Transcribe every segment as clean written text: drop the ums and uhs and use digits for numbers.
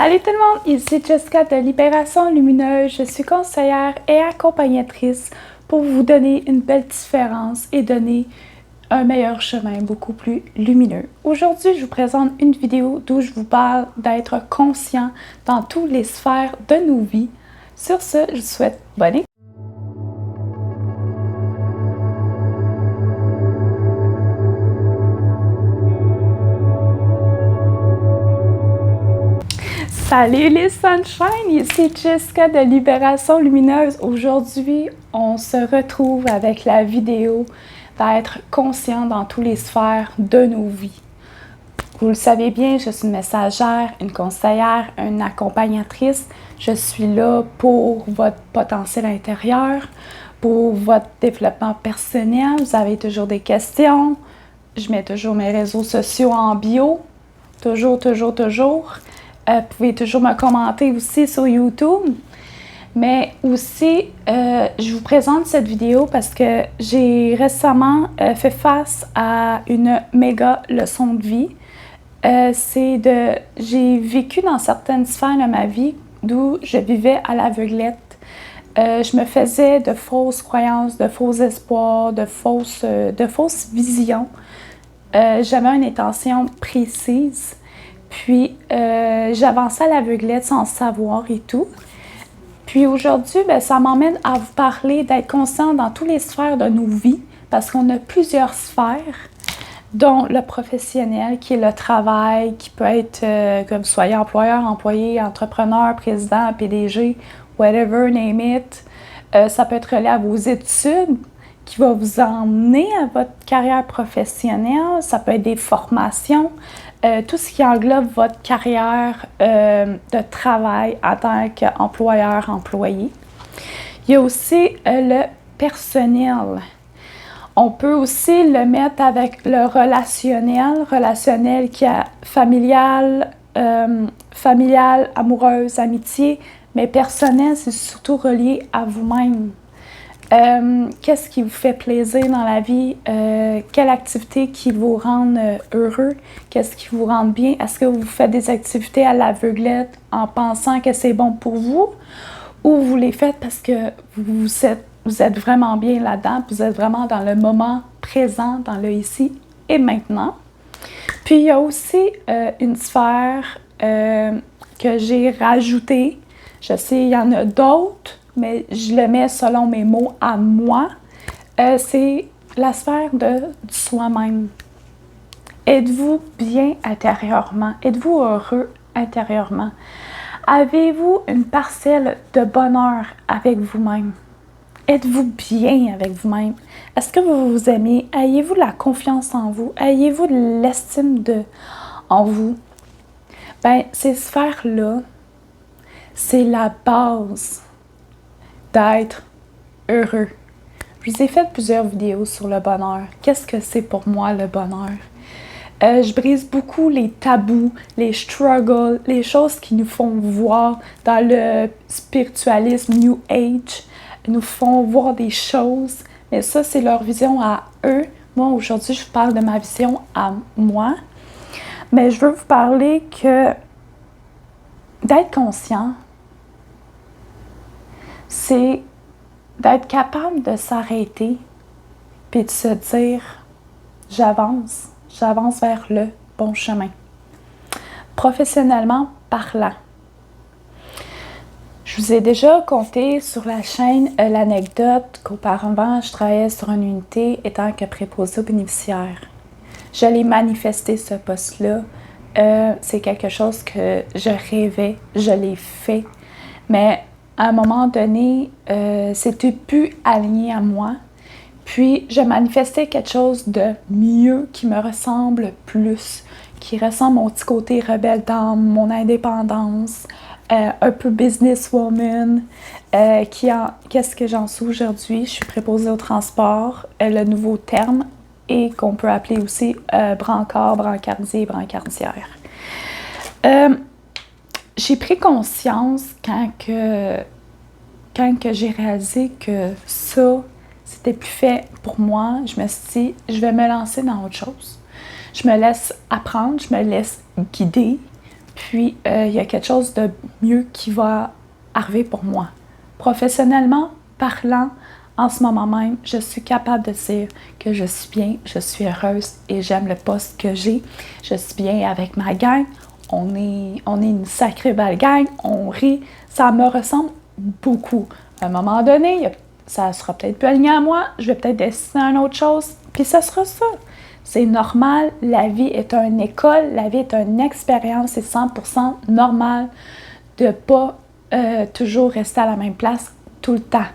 Salut tout le monde, ici Jessica de Libération Lumineuse. Je suis conseillère et accompagnatrice pour vous donner une belle différence et donner un meilleur chemin beaucoup plus lumineux. Aujourd'hui, je vous présente une vidéo d'où je vous parle d'être conscient dans toutes les sphères de nos vies. Sur ce, je vous souhaite bonne écoute. Salut les sunshine, ici Jessica de Libération Lumineuse. Aujourd'hui, on se retrouve avec la vidéo d'être conscient dans toutes les sphères de nos vies. Vous le savez bien, je suis une messagère, une conseillère, une accompagnatrice. Je suis là pour votre potentiel intérieur, pour votre développement personnel. Vous avez toujours des questions. Je mets toujours mes réseaux sociaux en bio. Toujours. Vous pouvez toujours me commenter aussi sur YouTube. Mais aussi, je vous présente cette vidéo parce que j'ai récemment fait face à une méga leçon de vie. J'ai vécu dans certaines sphères de ma vie d'où je vivais à l'aveuglette. Je me faisais de fausses croyances, de faux espoirs, de fausses visions. J'avais une intention précise. Puis, j'avançais à l'aveuglette sans savoir et tout. Puis aujourd'hui, ça m'emmène à vous parler d'être conscient dans toutes les sphères de nos vies, parce qu'on a plusieurs sphères, dont le professionnel, qui est le travail, qui peut être comme soyez employeur, employé, entrepreneur, président, PDG, whatever, name it. Ça peut être relié à vos études, qui va vous emmener à votre carrière professionnelle. Ça peut être des formations, tout ce qui englobe votre carrière de travail en tant qu'employeur-employé. Il y a aussi le personnel. On peut aussi le mettre avec le relationnel qui est familial, amoureuse, amitié, mais personnel, c'est surtout relié à vous-même. Qu'est-ce qui vous fait plaisir dans la vie? Quelle activité qui vous rend heureux? Qu'est-ce qui vous rend bien? Est-ce que vous faites des activités à l'aveuglette en pensant que c'est bon pour vous? Ou vous les faites parce que vous êtes vraiment bien là-dedans, vous êtes vraiment dans le moment présent, dans le ici et maintenant. Puis il y a aussi une sphère que j'ai rajoutée. Je sais, il y en a d'autres, mais je le mets selon mes mots à moi. C'est la sphère du soi-même. Êtes-vous bien intérieurement? Êtes-vous heureux intérieurement? Avez-vous une parcelle de bonheur avec vous-même? Êtes-vous bien avec vous-même? Est-ce que vous vous aimez? Ayez-vous de la confiance en vous? Ayez-vous de l'estime en vous? Ces sphères-là, c'est la base d'être heureux. Je vous ai fait plusieurs vidéos sur le bonheur. Qu'est-ce que c'est pour moi le bonheur? Je brise beaucoup les tabous, les struggles, les choses qui nous font voir dans le spiritualisme New Age, nous font voir des choses, mais ça c'est leur vision à eux. Moi aujourd'hui je vous parle de ma vision à moi, mais je veux vous parler que d'être conscient, c'est d'être capable de s'arrêter puis de se dire j'avance vers le bon chemin. Professionnellement parlant. Je vous ai déjà conté sur la chaîne l'anecdote qu'auparavant je travaillais sur une unité étant que préposée aux bénéficiaires. Je l'ai manifesté ce poste-là. C'est quelque chose que je rêvais, je l'ai fait, mais à un moment donné, c'était plus aligné à moi. Puis, je manifestais quelque chose de mieux, qui me ressemble plus, qui ressemble à mon petit côté rebelle dans mon indépendance, un peu businesswoman. Qu'est-ce que j'en suis aujourd'hui? Je suis préposée au transport, le nouveau terme, et qu'on peut appeler aussi brancard, brancardier, brancardière. J'ai pris conscience quand j'ai réalisé que ça, c'était plus fait pour moi. Je me suis dit, je vais me lancer dans autre chose. Je me laisse apprendre, je me laisse guider puis il y a quelque chose de mieux qui va arriver pour moi. Professionnellement parlant, en ce moment même, je suis capable de dire que je suis bien, je suis heureuse et j'aime le poste que j'ai. Je suis bien avec ma gang. On est une sacrée belle gang. On rit. Ça me ressemble beaucoup. À un moment donné, ça sera peut-être plus aligné à moi. Je vais peut-être décider une autre chose. Puis ça sera ça. C'est normal. La vie est une école. La vie est une expérience. C'est 100% normal de ne pas toujours rester à la même place tout le temps.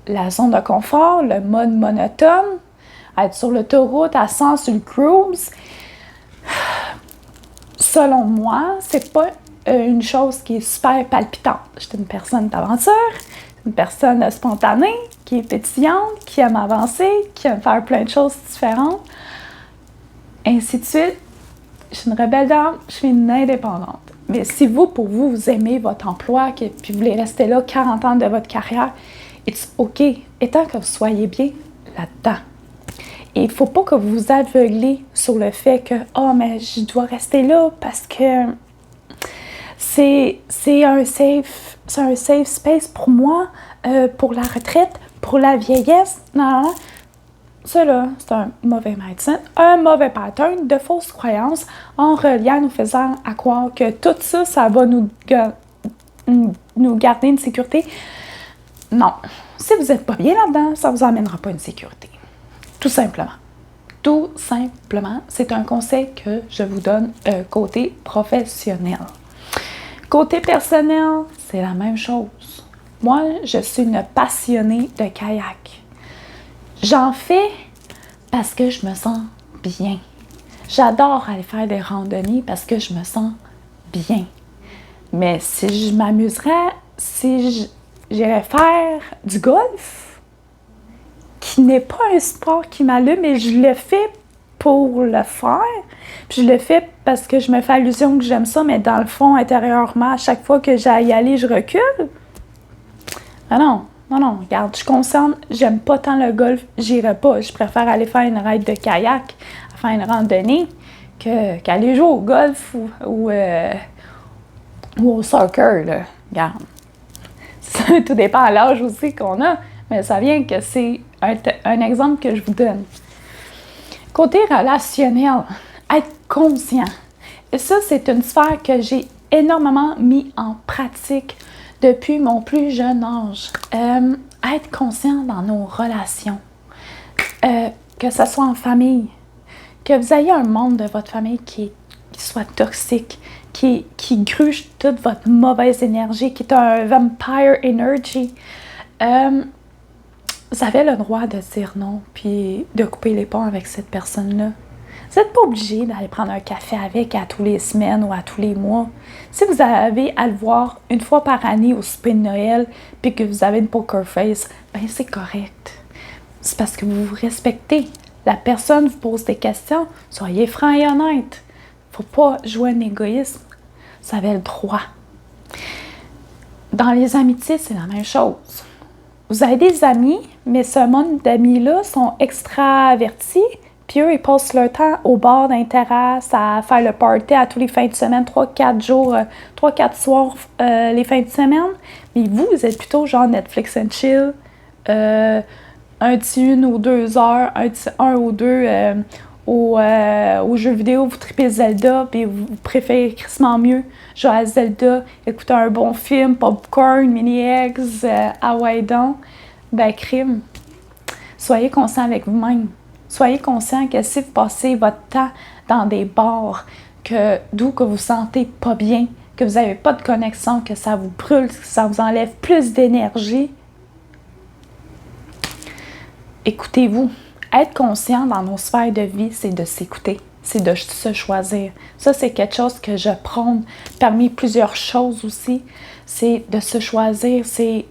La zone de confort, le mode monotone, être sur l'autoroute à 100 sur le cruise, selon moi, c'est pas une chose qui est super palpitante. Je suis une personne d'aventure, une personne spontanée, qui est pétillante, qui aime avancer, qui aime faire plein de choses différentes, ainsi de suite. Je suis une rebelle d'âme, je suis une indépendante. Mais si pour vous, vous aimez votre emploi, puis vous voulez rester là 40 ans de votre carrière, it's OK. Et tant que vous soyez bien là-dedans. Et il ne faut pas que vous vous aveuglez sur le fait que « Oh, mais je dois rester là parce que c'est un safe space pour moi, pour la retraite, pour la vieillesse. » Non. Ça, là, c'est un mauvais mindset, un mauvais pattern de fausses croyances en reliant, nous faisant à croire que tout ça, ça va nous garder une sécurité. Non. Si vous n'êtes pas bien là-dedans, ça ne vous amènera pas une sécurité. Tout simplement. Tout simplement. C'est un conseil que je vous donne côté professionnel. Côté personnel, c'est la même chose. Moi, je suis une passionnée de kayak. J'en fais parce que je me sens bien. J'adore aller faire des randonnées parce que je me sens bien. Mais si je m'amuserais, j'irais faire du golf, qui n'est pas un sport qui m'allume, mais je le fais pour le faire. Puis je le fais parce que je me fais allusion que j'aime ça, mais dans le fond, intérieurement, à chaque fois que j'ai à y aller, je recule. Ah non, regarde, je suis consciente, j'aime pas tant le golf, j'irai pas. Je préfère aller faire une ride de kayak, faire une randonnée, qu'aller jouer au golf ou au soccer, là. Regarde. Tout dépend de l'âge aussi qu'on a, mais ça vient que c'est un exemple que je vous donne. Côté relationnel, être conscient. Et ça, c'est une sphère que j'ai énormément mis en pratique depuis mon plus jeune âge. Être conscient dans nos relations. Que ce soit en famille, que vous ayez un membre de votre famille qui soit toxique, qui gruge toute votre mauvaise énergie, qui est un vampire energy. Vous avez le droit de dire non, puis de couper les ponts avec cette personne-là. Vous n'êtes pas obligé d'aller prendre un café avec à tous les semaines ou à tous les mois. Si vous avez à le voir une fois par année au souper de Noël, puis que vous avez une poker face, ben c'est correct. C'est parce que vous vous respectez. La personne vous pose des questions, soyez franc et honnête. Faut pas jouer un égoïsme. Vous avez le droit. Dans les amitiés, c'est la même chose. Vous avez des amis, mais ce monde d'amis-là sont extravertis, puis eux, ils passent leur temps au bord d'un terrasse à faire le party à tous les fins de semaine, 3-4 jours, 3-4 soirs les fins de semaine. Mais vous êtes plutôt genre Netflix and chill, un petit 1 ou 2 heures, un ou deux aux jeux vidéo, vous tripez Zelda, puis vous préférez crissement mieux jouer à Zelda, écouter un bon film, popcorn, mini-eggs, Hawaii Down. Ben, crime. Soyez conscient avec vous-même. Soyez conscient que si vous passez votre temps dans des bars, d'où que vous sentez pas bien, que vous n'avez pas de connexion, que ça vous brûle, que ça vous enlève plus d'énergie, écoutez-vous. Être conscient dans nos sphères de vie, c'est de s'écouter, c'est de se choisir. Ça, c'est quelque chose que je prône parmi plusieurs choses aussi. C'est de se choisir, c'est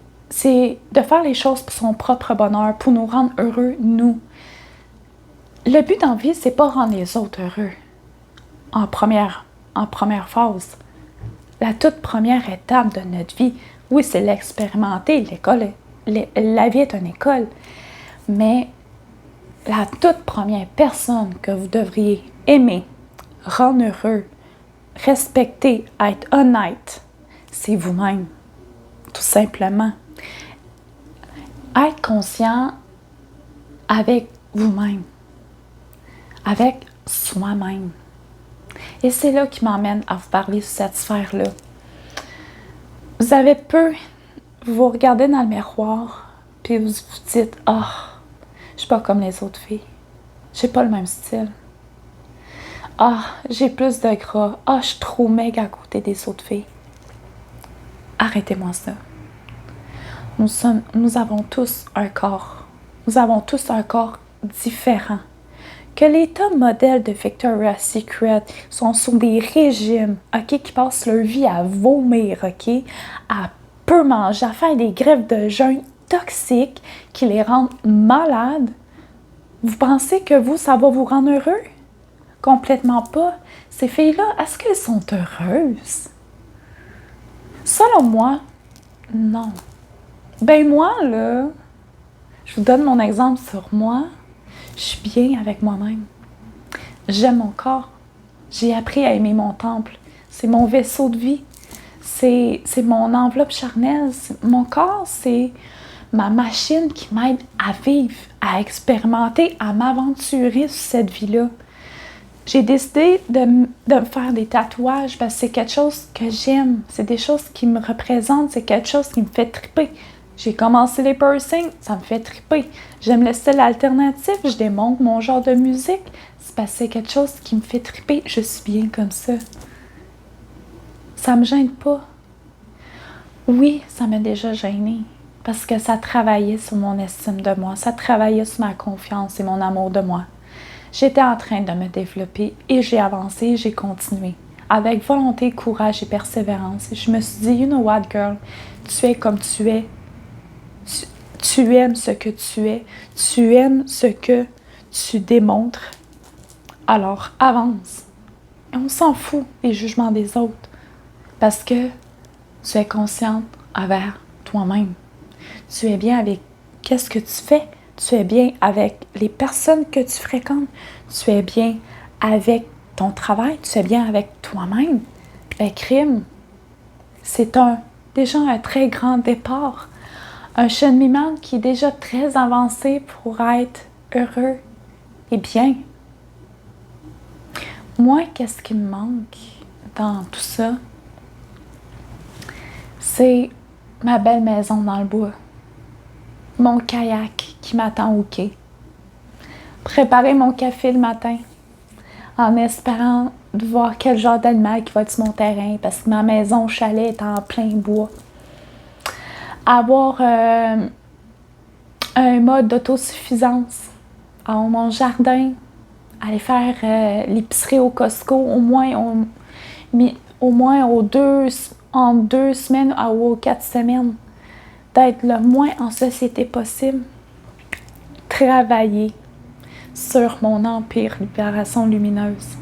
de faire les choses pour son propre bonheur, pour nous rendre heureux, nous. Le but dans la vie, c'est pas rendre les autres heureux en première phase. La toute première étape de notre vie, oui, c'est l'expérimenter. La vie est une école. Mais la toute première personne que vous devriez aimer, rendre heureux, respecter, être honnête, c'est vous-même, tout simplement. Être conscient avec vous-même, avec soi-même. Et c'est là qui m'emmène à vous parler de cette sphère-là. Vous avez peu, vous regardez dans le miroir, puis vous vous dites « Ah, je suis pas comme les autres filles. J'ai pas le même style. Ah, j'ai plus de gras. Ah, je suis trop maigre à côté des autres filles. » Arrêtez-moi ça. Nous avons tous un corps. Nous avons tous un corps différent. Que les top modèles de Victoria's Secret sont sur des régimes, ok, qui passent leur vie à vomir, ok, à peu manger, à faire des grèves de jeûne toxiques qui les rendent malades, vous pensez que ça va vous rendre heureux? Complètement pas. Ces filles-là, est-ce qu'elles sont heureuses? Selon moi, non. Ben moi, là, je vous donne mon exemple sur moi. Je suis bien avec moi-même. J'aime mon corps. J'ai appris à aimer mon temple. C'est mon vaisseau de vie. C'est mon enveloppe charnelle. Mon corps, c'est ma machine qui m'aide à vivre, à expérimenter, à m'aventurer sur cette vie-là. J'ai décidé de me faire des tatouages parce que c'est quelque chose que j'aime. C'est des choses qui me représentent. C'est quelque chose qui me fait triper. J'ai commencé les piercings, ça me fait triper. J'aime le style alternatif, je démontre mon genre de musique. C'est parce que c'est quelque chose qui me fait triper. Je suis bien comme ça. Ça me gêne pas. Oui, ça m'a déjà gênée. Parce que ça travaillait sur mon estime de moi. Ça travaillait sur ma confiance et mon amour de moi. J'étais en train de me développer et j'ai avancé, j'ai continué. Avec volonté, courage et persévérance. Et je me suis dit, you know what, girl? Tu es comme tu es. Tu aimes ce que tu es. Tu aimes ce que tu démontres. Alors, avance. Et on s'en fout des jugements des autres. Parce que tu es consciente envers toi-même. Tu es bien avec qu'est-ce que tu fais. Tu es bien avec les personnes que tu fréquentes. Tu es bien avec ton travail. Tu es bien avec toi-même. Ben, crime, c'est déjà un très grand départ. Un cheminement qui est déjà très avancé pour être heureux et bien. Moi, qu'est-ce qui me manque dans tout ça? C'est ma belle maison dans le bois. Mon kayak qui m'attend au quai. Préparer mon café le matin en espérant de voir quel genre d'animal qui va être sur mon terrain parce que ma maison chalet est en plein bois. Avoir un mode d'autosuffisance dans mon jardin, aller faire l'épicerie au Costco au moins en 2 semaines ou 4 semaines, d'être le moins en société possible, travailler sur mon empire Libération Lumineuse,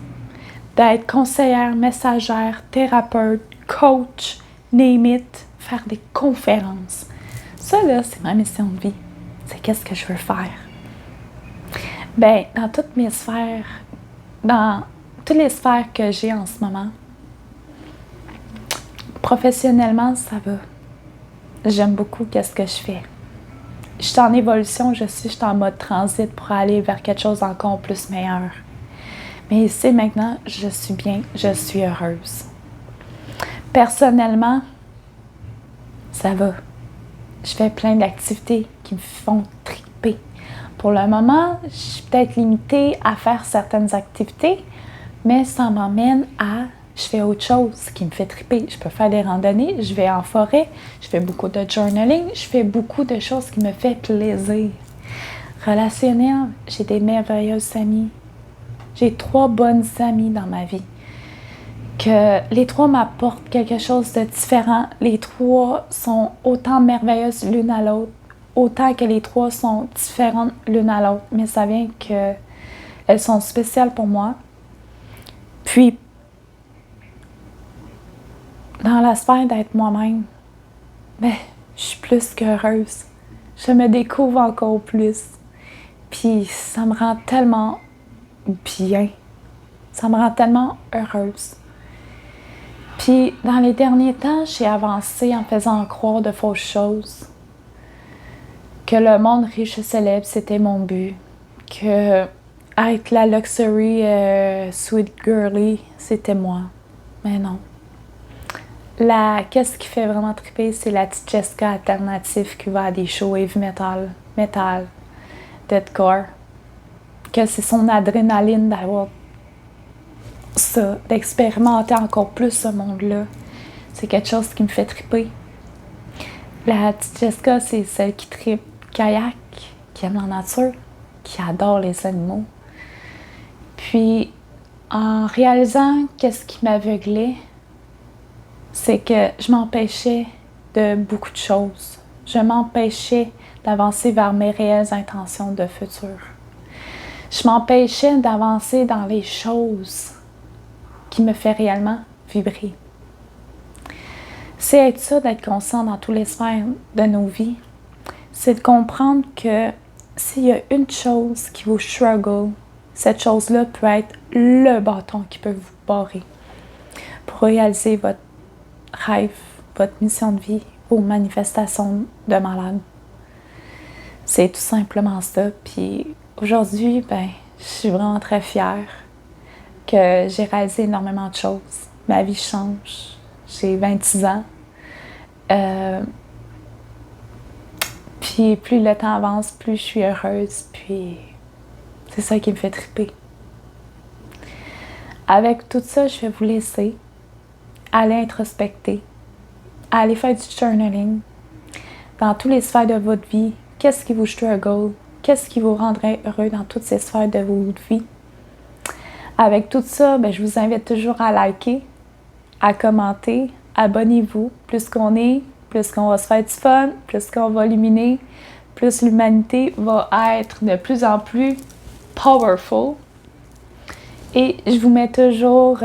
d'être conseillère, messagère, thérapeute, coach, name it, faire des conférences. Ça, là, c'est ma mission de vie. C'est qu'est-ce que je veux faire. Ben, dans toutes mes sphères, dans toutes les sphères que j'ai en ce moment, professionnellement, ça va. J'aime beaucoup qu'est-ce que je fais. Je suis en évolution, je suis en mode transit pour aller vers quelque chose d'encore plus meilleur. Mais ici, maintenant, je suis bien, je suis heureuse. Personnellement, ça va. Je fais plein d'activités qui me font triper. Pour le moment, je suis peut-être limitée à faire certaines activités, mais ça m'emmène à... Je fais autre chose qui me fait triper. Je peux faire des randonnées, je vais en forêt, je fais beaucoup de journaling, je fais beaucoup de choses qui me font plaisir. Relationnel, j'ai des merveilleuses amies. J'ai 3 bonnes amies dans ma vie. Que les 3 m'apportent quelque chose de différent. Les 3 sont autant merveilleuses l'une à l'autre, autant que les 3 sont différentes l'une à l'autre. Mais ça vient qu'elles sont spéciales pour moi. Puis, dans la sphère d'être moi-même, ben, je suis plus qu'heureuse. Je me découvre encore plus. Puis, ça me rend tellement bien. Ça me rend tellement heureuse. Puis, dans les derniers temps, j'ai avancé en faisant croire de fausses choses. Que le monde riche et célèbre, c'était mon but. Que être la luxury sweet girly, c'était moi. Mais non. Qu'est-ce qui fait vraiment triper, c'est la petite Jessica alternative qui va à des shows heavy metal, deathcore. Que c'est son adrénaline d'avoir ça, d'expérimenter encore plus ce monde-là. C'est quelque chose qui me fait triper. La petite Jessica, c'est celle qui tripe kayak, qui aime la nature, qui adore les animaux. Puis, en réalisant qu'est-ce qui m'aveuglait, c'est que je m'empêchais de beaucoup de choses. Je m'empêchais d'avancer vers mes réelles intentions de futur. Je m'empêchais d'avancer dans les choses qui me font réellement vibrer. C'est être ça, d'être conscient dans tous les sphères de nos vies. C'est de comprendre que s'il y a une chose qui vous struggle, cette chose-là peut être le bâton qui peut vous barrer pour réaliser votre rêve, votre mission de vie, vos manifestations de malade. C'est tout simplement ça. Puis aujourd'hui, je suis vraiment très fière que j'ai réalisé énormément de choses. Ma vie change. J'ai 26 ans. Puis plus le temps avance, plus je suis heureuse. Puis c'est ça qui me fait triper. Avec tout ça, je vais vous laisser aller introspecter, aller faire du journaling dans toutes les sphères de votre vie. Qu'est-ce qui vous struggle? Qu'est-ce qui vous rendrait heureux dans toutes ces sphères de votre vie? Avec tout ça, je vous invite toujours à liker, à commenter, abonnez-vous. Plus qu'on est, plus qu'on va se faire du fun, plus qu'on va illuminer, plus l'humanité va être de plus en plus powerful. Et je vous mets toujours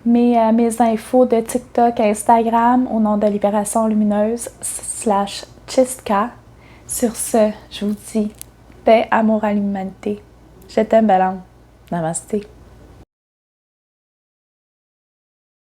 mes infos de TikTok et Instagram au nom de Libération Lumineuse /Chistka. Sur ce, je vous dis paix, amour à l'humanité. Je t'aime, belle âme. Namasté.